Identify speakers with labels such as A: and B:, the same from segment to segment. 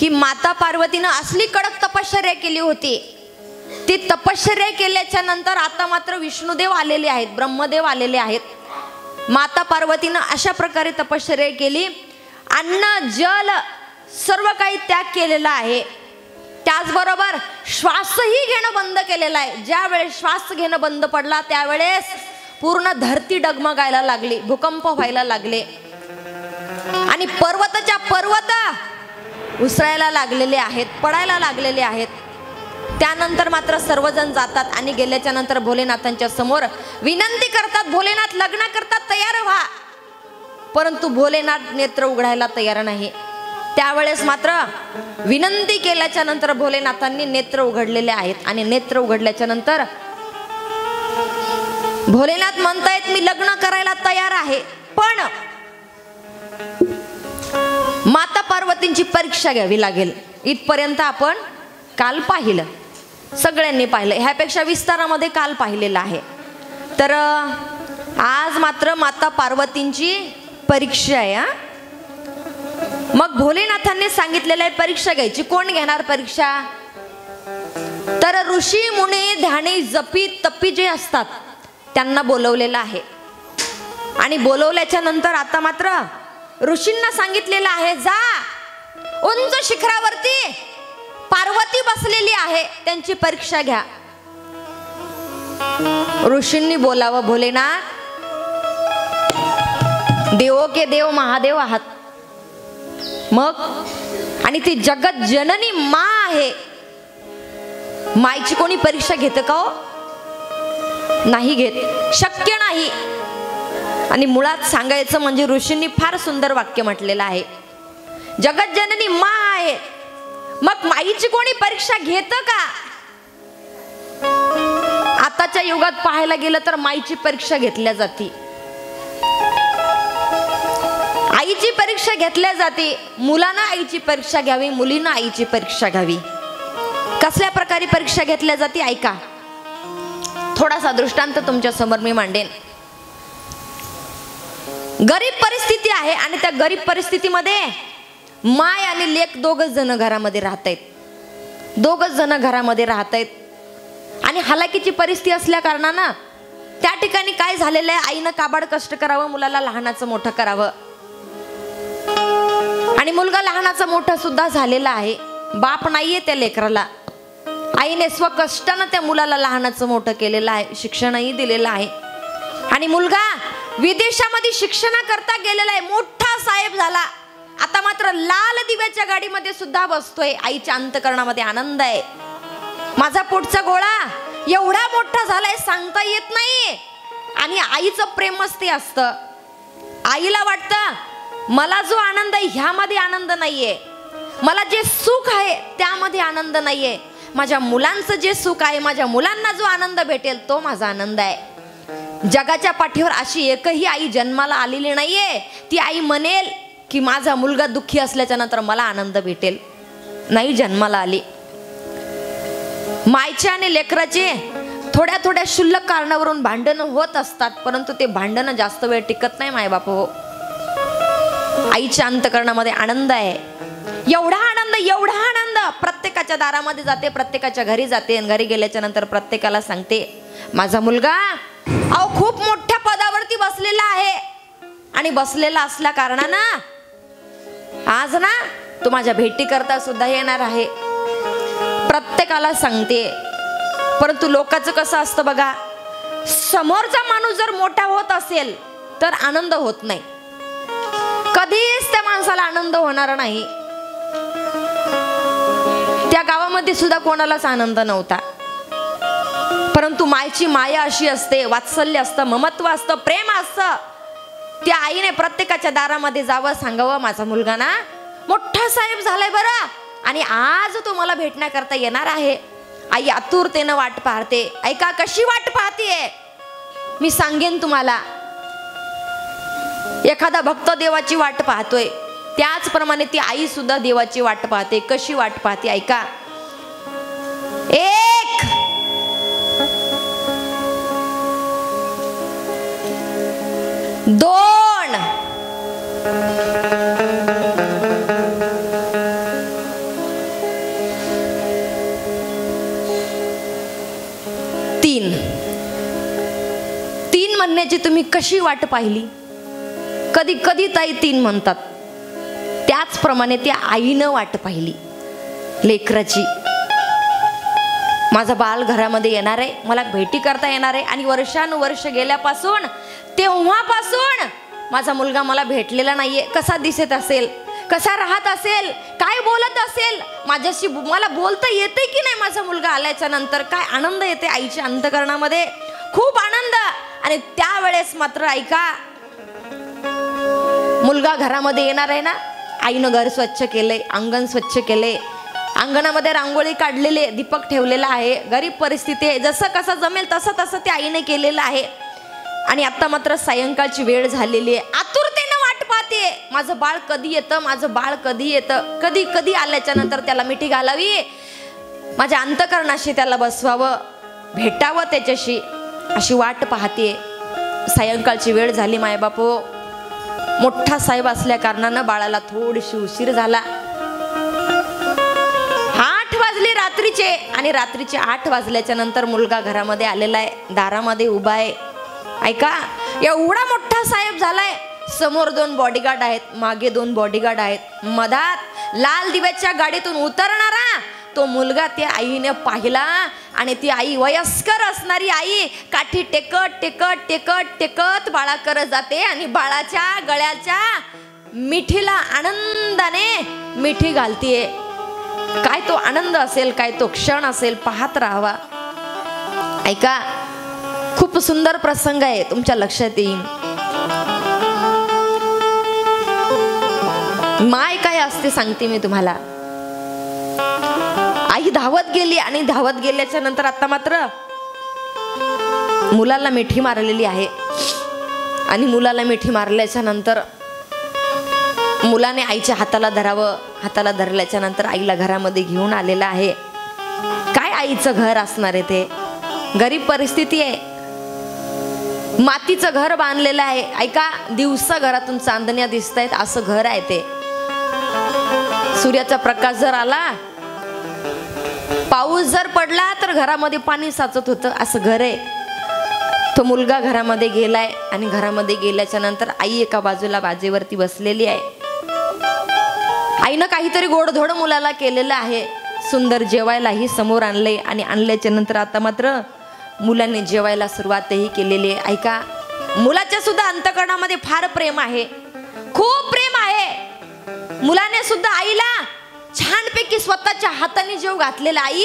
A: की माता पार्वतीनं असली कडक तपश्चर्या केली होती. ती तपश्चर्या केल्याच्या नंतर आता मात्र विष्णुदेव आलेले आहेत, ब्रह्मदेव आलेले आहेत. माता पार्वतीनं अशा प्रकारे तपश्चर्या केली, अन्न जल सर्व काही त्याग केलेला आहे. त्याचबरोबर श्वासही घेणं बंद केलेला आहे. ज्या वेळेस श्वास घेणं बंद पडला त्यावेळेस पूर्ण धरती डगमगायला लागली, भूकंप व्हायला लागले आणि पर्वताच्या पर्वत उसळायला लागलेले आहेत, पडायला लागलेले आहेत. त्यानंतर मात्र सर्वजण जातात आणि गेल्याच्या नंतर भोलेनाथांच्या समोर विनंती करतात, भोलेनाथ लग्न करतात, तयार व्हा. परंतु भोलेनाथ नेत्र उघडायला तयार नाही. त्यावेळेस मात्र विनंती केल्याच्या नंतर भोलेनाथांनी नेत्र उघडलेले आहेत आणि नेत्र उघडल्याच्या नंतर भोलेनाथ म्हणतायत मी लग्न करायला तयार आहे, पण माता पार्वतींची परीक्षा घ्यावी लागेल. इथपर्यंत आपण काल पाहिलं, सगळ्यांनी पाहिलं, ह्यापेक्षा विस्तारामध्ये काल पाहिलेलं आहे. तर आज मात्र माता पार्वतींची परीक्षा आहे. मग भोलेनाथांनी सांगितलेलं आहे परीक्षा घ्यायची. कोण घेणार परीक्षा? तर ऋषी मुनी ध्यानी जपी तपी जे असतात त्यांना बोलवलेलं आहे. आणि बोलवल्याच्या नंतर आता मात्र ऋषींना सांगितलेलं आहे, जा उंच शिखरावरती पार्वती बसलेली आहे, त्यांची परीक्षा घ्या. ऋषींनी बोलावं, भोलेनाथ देवो के देव महादेव आहात. मग आणि ती जगत जननी मा आहे, मायची कोणी परीक्षा घेतं का हो? नाही घेत, शक्य नाही. आणि मुळात सांगायचं म्हणजे ऋषींनी फार सुंदर वाक्य म्हटलेलं आहे, जगत जननी मा आहे, मग माईची कोणी परीक्षा घेतं का? आताच्या युगात पाहायला गेलं तर माईची परीक्षा घेतल्या जाते, आईची परीक्षा घेतल्या जाते. मुलांना आईची परीक्षा घ्यावी, मुलींना आईची परीक्षा घ्यावी. कसल्या प्रकारे परीक्षा घेतल्या जाते ऐका. थोडासा दृष्टांत तुमच्या समोर मी मांडेन. गरीब परिस्थिती आहे आणि त्या गरीब परिस्थितीमध्ये माय आणि लेक दोघच जण घरामध्ये राहत आहेत, दोघच जण घरामध्ये राहत आहेत. आणि हालाकीची परिस्थिती असल्या कारणानं त्या ठिकाणी काय झालेलं आहे, आईनं काबाड कष्ट करावं, मुलाला लहानाचं मोठं करावं. आणि मुलगा लहानाचा मोठा सुद्धा झालेला आहे, बाप नाहीये त्या लेकराला. आईने स्वकष्टानं त्या मुलाला लहानाचं मोठं केलेलं आहे, शिक्षणही दिलेलं आहे. आणि मुलगा विदेशामध्ये शिक्षणाकरता गेलेला आहे, मोठा साहेब झाला. आता मात्र लाल दिव्याच्या गाडीमध्ये सुद्धा बसतोय. आईच्या अंतकरणामध्ये आनंद आहे, माझा पोटचा गोळा एवढा मोठा झालाय सांगता येत नाही. आणि आईचं प्रेमच ते असतं. आईला वाटतं मला जो आनंद आहे ह्यामध्ये आनंद नाहीये, मला जे सुख आहे त्यामध्ये आनंद नाहीये, माझ्या मुलांचं जे सुख आहे, माझ्या मुलांना जो आनंद भेटेल तो माझा आनंद आहे. जगाच्या पाठीवर अशी एकही आई जन्माला आलेली नाहीये ती आई म्हणेल की माझा मुलगा दुःखी असल्याच्या नंतर मला आनंद भेटेल, नाही जन्माला आली. मायचे आणि लेकराचे थोड्या थोड्या क्षुल्लक कारणावरून भांडण होत असतात, परंतु ते भांडण जास्त वेळ टिकत नाही. माय बाप हो, आईच्या अंतकरणामध्ये आनंद आहे, एवढा आनंद प्रत्येकाच्या दारामध्ये जाते, प्रत्येकाच्या घरी जाते. आणि घरी गेल्याच्या नंतर प्रत्येकाला सांगते माझा मुलगा अहो खूप मोठ्या पदावरती बसलेला आहे आणि बसलेला असल्या कारणानं आज ना तो माझ्या भेटी करता सुद्धा येणार आहे, प्रत्येकाला सांगते. परंतु लोकांचं कसं असतं बघा, समोरचा माणूस जर मोठा होत असेल तर आनंद होत नाही, कधीच त्या माणसाला आनंद होणार नाही. त्या गावामध्ये सुद्धा कोणालाच आनंद नव्हता. परंतु मायची माया अशी असते, वात्सल्य असतं, ममत्व असतं, प्रेम असतं. त्या आईने प्रत्येकाच्या दारामध्ये जावं, सांगावं माझा मुलगा ना मोठा साहेब झालाय बरं आणि आज तो मला भेटण्याकरता येणार आहे. आई आतुरतेनं वाट पाहते. ऐका कशी वाट पाहतीये मी सांगेन तुम्हाला. एखादा भक्त देवाची वाट पाहतोय त्याचप्रमाणे ती आई सुद्धा देवाची वाट पाहते. कशी वाट पाहते ऐका. 1 2 तीन तीन म्हणण्याची तुम्ही कशी वाट पाहिली? कधी कधी ताई तीन म्हणतात, त्याचप्रमाणे त्या आईनं वाट पाहिली लेकराची. माझं बाळ घरामध्ये येणार आहे, मला भेटी करता येणार आहे. आणि वर्षानुवर्ष गेल्यापासून, तेव्हापासून माझा मुलगा मला भेटलेला नाहीये. कसा दिसत असेल, कसा राहत असेल, काय बोलत असेल, माझ्याशी मला बोलता येते की नाही माझा मुलगा आल्याच्या नंतर? काय आनंद येते आईच्या अंतःकरणामध्ये, खूप आनंद. आणि त्यावेळेस मात्र ऐका, मुलगा घरामध्ये येणार आहे ना, आईनं घर स्वच्छ केले, अंगण स्वच्छ केले, अंगणामध्ये रांगोळी काढलेली, दीपक ठेवलेला आहे. गरीब परिस्थिती आहे, जसं कसं जमेल तसं तसं त्या आईने केलेलं आहे. आणि आता मात्र सायंकाळची वेळ झालेली आहे. आतुरतेनं वाट पाहते, माझं बाळ कधी येतं, माझं बाळ कधी येतं. कधी कधी आल्याच्या नंतर त्याला मिठी घालावी, माझ्या अंतःकरणाशी त्याला बसवावं, भेटावं त्याच्याशी, अशी वाट पाहते. सायंकाळची वेळ झाली. मायबापो, मोठा साहेब असल्या कारणानं बाळाला थोडीशी उशीर झाला. 8 वाजले रात्रीचे. आणि रात्रीचे 8 वाजल्याच्या नंतर मुलगा घरामध्ये आलेला आहे, दारामध्ये उभा आहे. ऐका, एवढा मोठा साहेब झालाय. समोर 2 बॉडीगार्ड आहेत, मागे 2 बॉडीगार्ड आहेत. मधात लाल दिव्याच्या गाडीतून उतरणारा तो मुलगा त्या आईने पाहिला. आणि ती आई, वयस्कर असणारी आई, काठी टेकत टेकत टेकत टेकत बाळाकडे जाते आणि बाळाच्या गळ्याच्या मिठीला आनंदाने मिठी घालतीये. काय तो आनंद असेल, काय तो क्षण असेल, पाहत राहावा. ऐका, खूप सुंदर प्रसंग आहे, तुमच्या लक्षात येईल. माय काय असते सांगते मी तुम्हाला. आई धावत गेली आणि धावत गेल्याच्या नंतर आता मात्र मुलाला मिठी मारलेली आहे. आणि मुलाला मिठी मारल्याच्या नंतर मुलाने आईच्या हाताला धरावं. हाताला धरल्याच्या नंतर आईला घरामध्ये घेऊन आलेला आहे. काय आईचं घर असणार आहे ते, गरीब परिस्थिती आहे, मातीचं घर बांधलेलं आहे. ऐका, दिवसा घरातून चांदण्या दिसत आहेत असं घर आहे ते. सूर्याचा प्रकाश जर आला, पाऊस जर पडला तर घरामध्ये पाणी साचत होतं असं घर आहे. तो मुलगा घरामध्ये गेलाय आणि घरामध्ये गेल्याच्या नंतर आई एका बाजूला बाजेवरती बसलेली आहे. आईनं काहीतरी गोडधोड मुलाला केलेलं आहे. सुंदर जेवायलाही समोर आणले आणि आणल्याच्या नंतर आता मात्र मुलाने जेवायला सुरुवातही केलेली आहे. ऐका, मुलाच्या सुद्धा अंतःकरणामध्ये फार प्रेम आहे, खूप प्रेम आहे. मुलाने सुद्धा आईला छानपैकी स्वतःच्या हाताने जेव घातलेला. आई,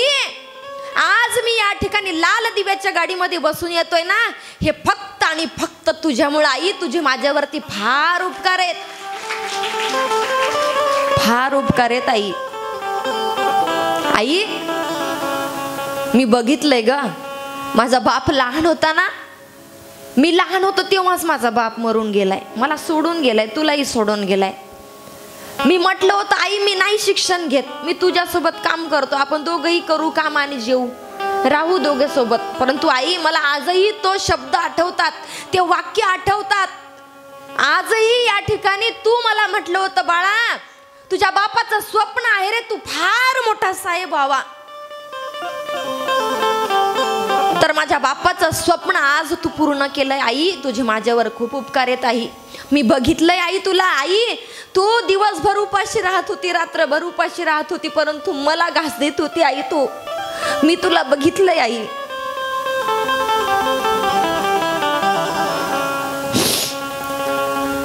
A: आज मी या ठिकाणी लाल दिव्याच्या गाडीमध्ये बसून येतोय ना, हे फक्त आणि फक्त तुझ्यामुळे. आई, तुझे माझ्यावरती फार उपकार आहेत, फार उपकार आहेत आई. आई, मी बघितलंय ग, माझा बाप लहान होता ना, मी लहान होतो तेव्हाच माझा बाप मरून गेलाय, मला सोडून गेलाय, तुलाही सोडून गेलाय. मी म्हटलं होतं आई, मी नाही शिक्षण घेत, मी तुझ्यासोबत काम करतो, आपण दोघंही करू काम आणि जेऊ, राहू दोघे सोबत. परंतु आई, मला आजही तो शब्द आठवतात, ते वाक्य आठवतात. आजही या ठिकाणी तू मला म्हटलं होतं, बाळा, तुझ्या बापाचं स्वप्न आहे रे, तू फार मोठा साहेब व्हावा. तर माझ्या बापाचं स्वप्न आज तू पूर्ण केलंय. आई, तुझे माझ्यावर खूप उपकार आहेत आई. मी बघितलंय आई तुला. आई, तू दिवसभर उपाशी राहत होती, रात्रभर उपाशी राहत होती, परंतु मला घास देत होती आई तू. मी तुला बघितलंय आई.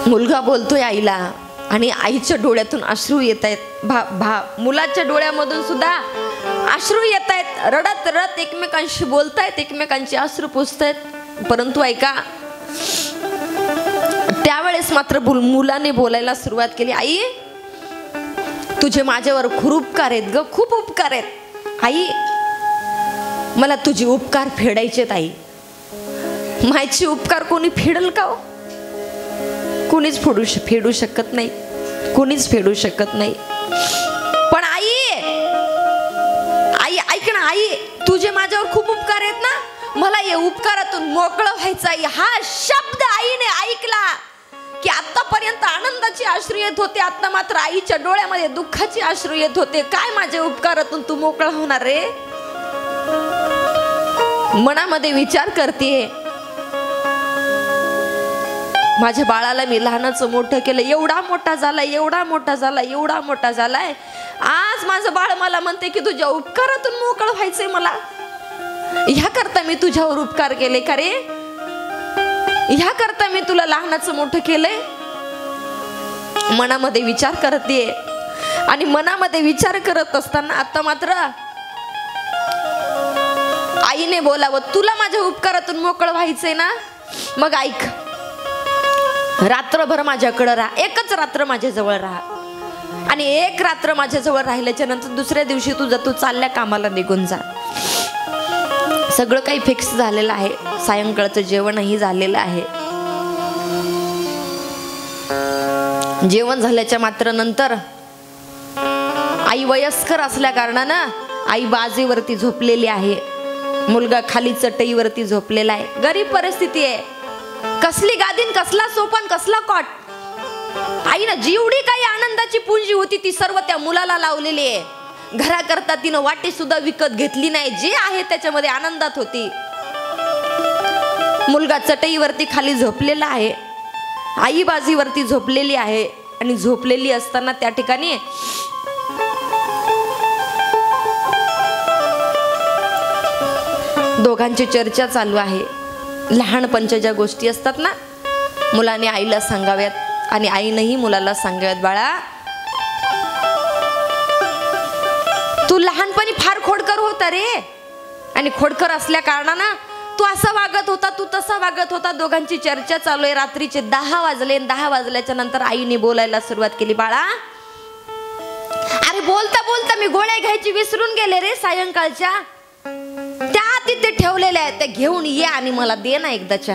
A: मुलगा बोलतोय आईला आणि आईच्या डोळ्यातून अश्रू येत आहेत. मुलाच्या डोळ्यामधून सुद्धा अश्रू येत आहेत. रडत रडत एकमेकांशी बोलतायत, एकमेकांचे अश्रू पुसतायत. परंतु ऐका, त्यावेळेस मात्र मुलाने बोलायला सुरुवात केली. आई, तुझे माझ्यावर खूप उपकार आहेत ग, खूप उपकार आहेत. आई, मला तुझे उपकार फेडायचेत आई. मायचे उपकार कोणी फेडल का हो? कोणीच फेडू शकत नाही, कोणीच फेडू शकत नाही. पण आई, आई ऐक ना आई, तुझे माझ्यावर खूप उपकार आहेत ना, मला या उपकारातून मोकळं व्हायचं आहे. हा शब्द आईने ऐकला की आतापर्यंत आनंदाचे अश्रू येत होते, आता मात्र आईच्या डोळ्यामध्ये दुःखाचे अश्रू येत होते. काय माझ्या उपकारातून तू मोकळा होणार रे? मनामध्ये विचार करते, माझ्या बाळाला मी लहानाचं मोठं केलं, एवढा मोठा झाला, एवढा मोठा झाला, एवढा मोठा झालाय, आज माझं बाळ मला म्हणते की तुझ्या उपकारातून मोकळं व्हायचंय मला, ह्या करता मी तुझ्यावर उपकार केले का रे, ह्या करता मी तुला लहानाचं मोठं केलंय. मनामध्ये विचार करते आणि मनामध्ये विचार करत असताना आता मात्र आईने बोलावं, तुला माझ्या उपकारातून मोकळं व्हायचंय ना, मग ऐक, रात्रभर माझ्याकडे राहा, एकच रात्र माझ्या जवळ राहा, आणि एक रात्र माझ्या जवळ राहिल्याच्या नंतर दुसऱ्या दिवशी तू चालल्या कामाला निघून जा. सगळं काही फिक्स झालेलं आहे, सायंकाळचं जेवणही झालेलं आहे. जेवण झाल्याच्या मात्र नंतर आई वयस्कर असल्या कारणानं आई बाजीवरती झोपलेली आहे, मुलगा खाली चटईवरती झोपलेला आहे. गरीब परिस्थिती आहे, कसली गादीन, कसला सोपन, कसला कॉट. आईनं जेवढी काही आनंदाची पुंजी होती ती सर्व त्या मुलाला लावलेली आहे. घराकरता तिनं वाटी सुद्धा विकत घेतली नाही, जे आहे त्याच्यामध्ये आनंदात होती. मुलगा चटईवरती खाली झोपलेला आहे, आई बाजीवरती झोपलेली आहे, आणि झोपलेली असताना त्या ठिकाणी दोघांची चर्चा चालू आहे. लहानपणच्या ज्या गोष्टी असतात ना, मुलाने आईला सांगाव्यात आणि आईनंही मुलाला सांगाव्यात, बाळा तू लहानपणी फार खोडकर होता रे, आणि खोडकर असल्या कारणानं तू असं वागत होता, तू तसा वागत होता. दोघांची चर्चा चालू आहे. रात्रीचे 10 वाजले. 10 वाजल्याच्या नंतर आईने बोलायला सुरुवात केली, बाळा अरे बोलता बोलता मी गोळ्या घ्यायची विसरून गेले रे सायंकाळच्या, त्या तिथे ठेवलेल्या आहेत, त्या घेऊन ये आणि मला दे ना एकदाच्या.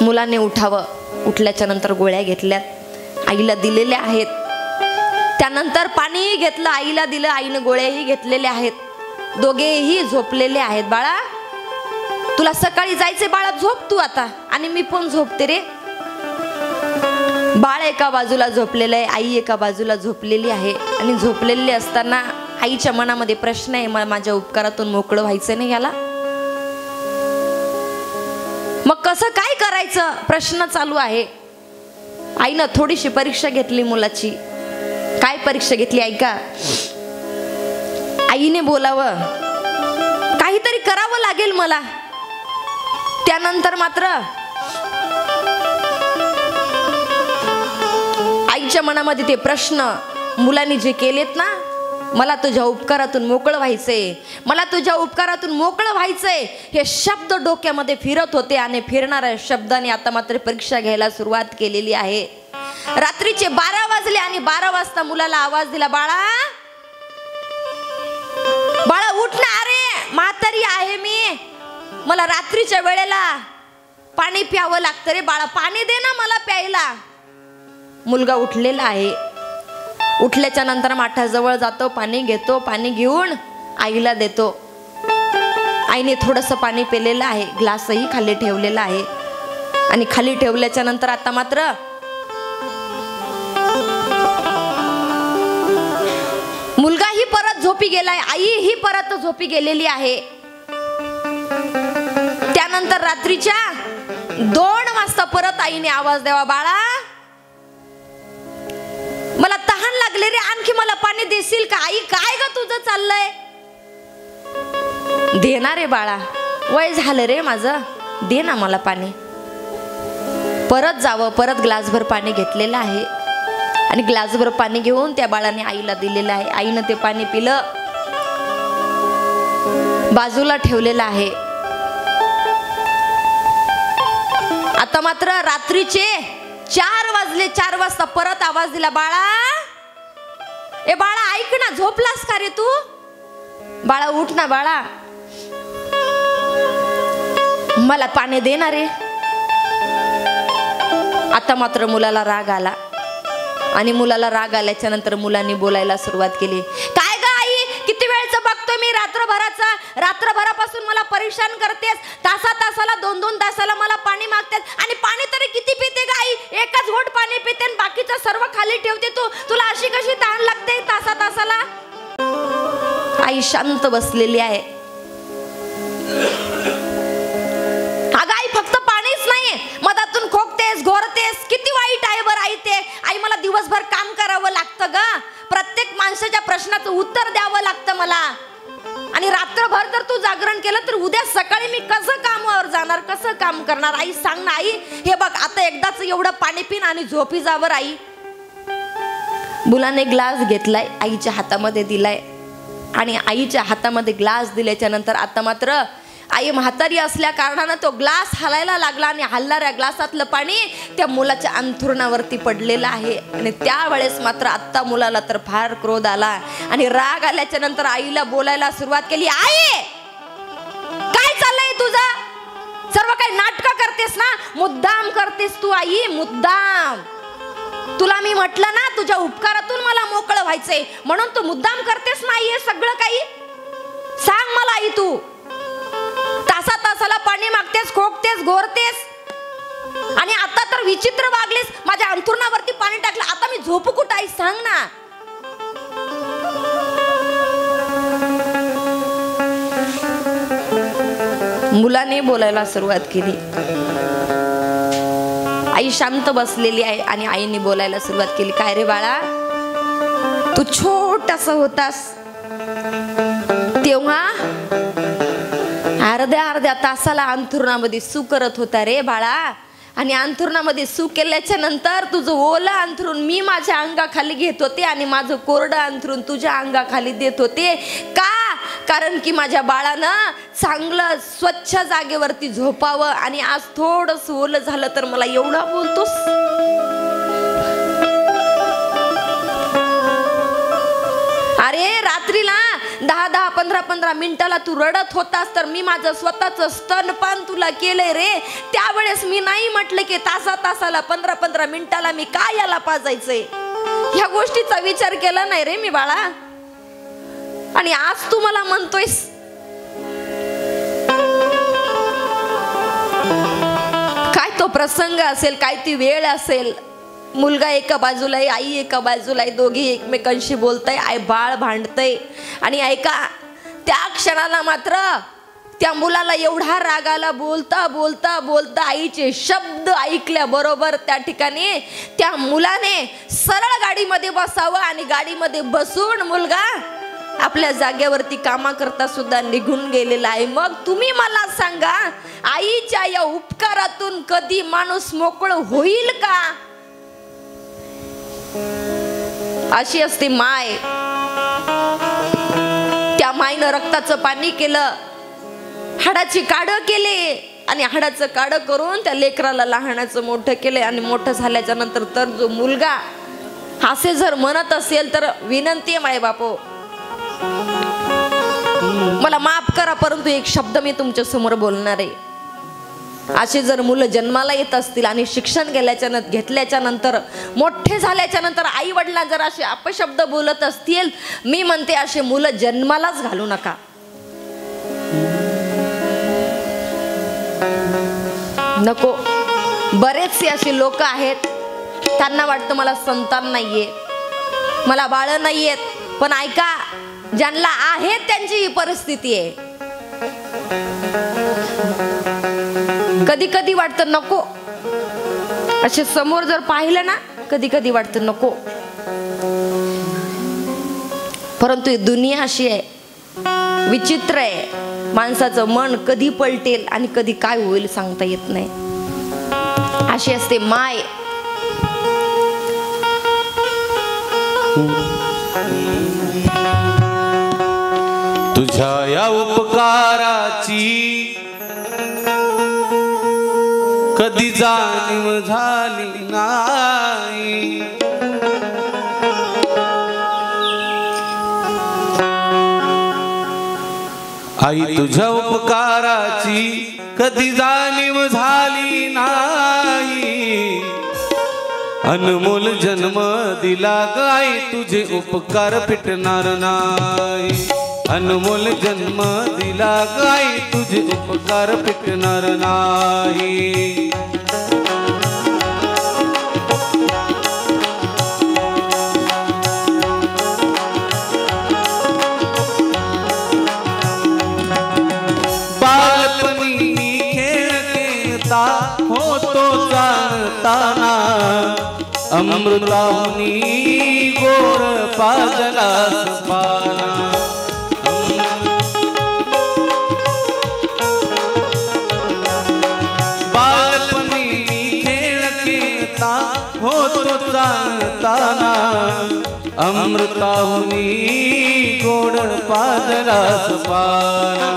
A: मुलाने उठावं, उठल्याच्या नंतर गोळ्या घेतल्यात, आईला दिलेल्या आहेत. त्यानंतर पाणी घेतलं, आईला दिलं, आईनं गोळ्याही घेतलेल्या आहेत. दोघेही झोपलेले आहेत. बाळा तुला सकाळी जायचे, बाळा झोप तू आता, आणि मी पण झोपते रे. बाळ एका बाजूला झोपलेलं आहे, आई एका बाजूला झोपलेली आहे. आणि झोपलेली असताना आईच्या मनामध्ये प्रश्न आहे, माझ्या उपकारातून मोकळं व्हायचं नाही याला, मग कसं काय करायचं, प्रश्न चालू आहे. आईनं थोडीशी परीक्षा घेतली मुलाची. काय परीक्षा घेतली ऐका. आईने बोलावं, काहीतरी करावं लागेल मला. त्यानंतर मात्र आईच्या मनामध्ये ते प्रश्न मुलांनी जे केलेत ना, मला तुझ्या उपकारातून मोकळं व्हायचंय, मला तुझ्या उपकारातून मोकळं व्हायचंय, हे शब्द डोक्यामध्ये फिरत होते. आणि फिरणाऱ्या शब्दाने आता मात्र परीक्षा घ्यायला सुरुवात केलेली आहे. रात्रीचे 12 वाजले आणि 12 वाजता मुलाला आवाज दिला, बाळा बाळा उठ ना, अरे म्हातारी आहे मी, मला रात्रीच्या वेळेला पाणी प्यावं लागतं रे बाळा, पाणी दे ना मला प्यायला. मुलगा उठलेला आहे. उठल्याच्या नंतर माठाजवळ जातो, पाणी घेतो, पाणी घेऊन आईला देतो. आईने थोडंसं पाणी पिलेलं आहे, ग्लासही खाली ठेवलेला आहे. आणि खाली ठेवल्याच्या नंतर आता मात्र मुलगाही परत झोपी गेलाय, आई ही परत झोपी गेलेली आहे. त्यानंतर रात्रीच्या 2 वाजता परत आईने आवाज द्यावा, बाळा मला तहान लागले रे, आणखी मला पाणी देशील का. आई काय ग तुझं चाललंय. देणार रे बाळा, वय झालं रे माझं, दे ना मला पाणी. परत जावं, परत ग्लासभर पाणी घेतलेलं आहे. आणि ग्लासभर पाणी घेऊन त्या बाळाने आईला दिलेलं आहे. आईनं ते पाणी पिलं, बाजूला ठेवलेलं आहे. आता मात्र रात्रीचे 4 वाजले. 4 वाजता परत आवाज दिला, बाळा ए बाळा ऐक ना, झोपलास का रे तू, बाळा उठ ना बाळा, मला पाणी दे ना रे. आता मात्र मुलाला राग आला. आणि मुलाला राग आल्याच्या नंतर मुलांनी बोलायला सुरुवात केली, काय ग आई किती वेळचं बघतो मी, रात्रभरापासून मला परेशान करतेस, तासाला 2-2 तासाला मला पाणी मागतेस, आणि पाणी तरी किती पिते ग आई, एकच घोट पाणी पिते आणि बाकीचं सर्व खाली ठेवते तू, तुला अशी कशी तहान लागते तासाला. आई शांत बसलेली आहे. अगं आई फक्त पाणीच नाही, मधातून खोकतेस, घोरतेस, किती वाईट आहे बरं आई ते. आई मला दिवसभर काम करावं लागतं ग, प्रत्येक माणसाच्या प्रश्नाचं उत्तर द्यावं लागतं मला, आणि रात्रभर जर तू जागरण केलं तर उद्या सकाळी मी कसं कामावर जाणार, कसं काम करणार. आई सांग ना आई, हे बघ आता एकदाच एवढं पाणी पिन आणि झोपी जावर. आई मुलाने ग्लास घेतलाय, आईच्या हातामध्ये दिलाय, आणि आईच्या हातामध्ये ग्लास दिल्याच्या नंतर आता मात्र आई म्हातारी असल्या कारणानं तो ग्लास हलायला लागला, आणि हलणाऱ्या ग्लासातलं पाणी त्या मुलाच्या अंथरुणावरती पडलेलं आहे. आणि त्यावेळेस मात्र आत्ता मुलाला तर फार क्रोध आला, आणि राग आल्याच्या नंतर आईला बोलायला सुरुवात केली. आई काय चाललंय तुझं, सर्व काही नाटकं करतेस ना, मुद्दाम करतेस तू आई, मुद्दाम. तुला मी म्हटलं ना तुझ्या उपकारातून मला मोकळं व्हायचंय, म्हणून तू मुद्दाम करतेस ना आई हे सगळं काही. सांग मला आई, तू तासा तासाला पाणी मागतेस, खोकतेस, घोरतेस, आणि आता तर विचित्र वागलीस, माझ्या अंथरुणावरती पाणी टाकलं, आता मी झोपू कुठं आई सांग ना. मुलाने बोलायला सुरुवात केली. आई शांत बसलेली आहे, आणि आईने बोलायला सुरुवात केली. काय रे बाळा, तू छोटासा होतास तेव्हा अर्ध्या अर्ध्या तासाला अंथरुणामध्ये सू करत होता रे बाळा, आणि अंथरुणामध्ये सू केल्याच्या नंतर तुझं ओलं अंथरून मी माझ्या अंगाखाली घेत होते, आणि माझं कोरडं अंथरून तुझ्या अंगाखाली देत होते. का? कारण की माझ्या बाळानं चांगलं स्वच्छ जागेवरती झोपावं, आणि आज थोडंस ओलं झालं तर मला एवढा बोलतोस. अरे रात्रीला 10-10, 15-15 मिनिटाला तू रडत होतास, तर मी माझं स्वतःचं स्तनपान तुला केलंय रे. त्यावेळेस मी नाही म्हटलं की तासा तासाला 15-15 मिनिटाला मी काय याला पाजायचंय, ह्या गोष्टीचा विचार केला नाही रे मी बाळा. आणि आज तू मला म्हणतोयस. काय तो प्रसंग असेल, काय ती वेळ असेल, मुलगा एका बाजूला आहे, आई एका बाजूला आहे, दोघी एकमेकांशी बोलताय, आई बाळ भांडतय, आणि ऐका त्या क्षणाला मात्र त्या मुलाला एवढा राग आला, बोलता बोलता बोलता आईचे शब्द ऐकल्या बरोबर त्या ठिकाणी त्या मुलाने सरळ गाडीमध्ये बसावं, आणि गाडीमध्ये बसून मुलगा आपल्या जागेवरती कामा करता सुद्धा निघून गेलेला आहे. मग तुम्ही मला सांगा, आईच्या या उपकारातून कधी माणूस मोकळं होईल का? अशी असते माय. त्या मायनं रक्ताचं पाणी केलं, हाडाची काढं केले, आणि हाडाचं काढं करून त्या लेकराला लहानाचं मोठं केले, आणि मोठं झाल्याच्या नंतर तर जो मुलगा असे जर म्हणत असेल तर विनंती आहे माय बापो, मला माफ करा, परंतु एक शब्द मी तुमच्या समोर बोलणार आहे. असे जर मुलं जन्माला येत असतील आणि शिक्षण घेतल्याच्या नंतर मोठे झाल्याच्या नंतर आई वडिलांना जर असे अपशब्द बोलत असतील, मी म्हणते असे मुलं जन्मालाच घालू नका. नको. बरेचसे असे लोक आहेत, त्यांना वाटतं मला संतान नाहीये, मला बाळ नाहीयेत, पण ऐका, ज्यांना आहेत त्यांची ही परिस्थिती आहे. कधी कधी वाटतं नको, असे समोर जर पाहिलं ना, कधी कधी वाटतं नको, परंतु ही दुनिया अशी आहे, विचित्र आहे, माणसाचं मन कधी पलटेल आणि कधी काय होईल सांगता येत नाही. अशी असते माय.
B: तुझ्या या उपकाराची कधी जाणीव झाली नाही. आई तुझ्या उपकाराची कधी जाणीव झाली नाही. अनमोल जन्म दिला ग आई, तुझे उपकार फिटणार नाही. अनमोल जन्म दिला ग आई, तुझे उपकार फिटणार नाही. अमृताहुनी गोड पाजलास पाना बालपणी खेळ खेळता होतो जाणताना अमृताहुनी गोड पाजलास पाना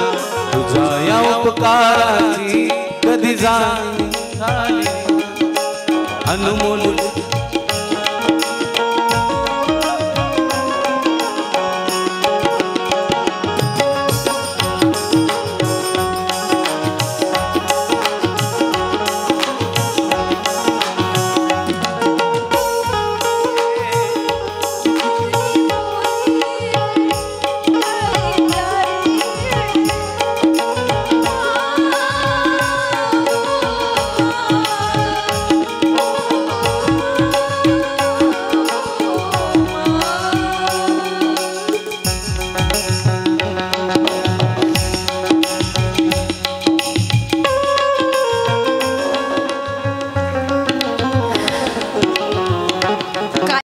B: तुझ्या या उपकाराची कधी जाण झाली अनमोल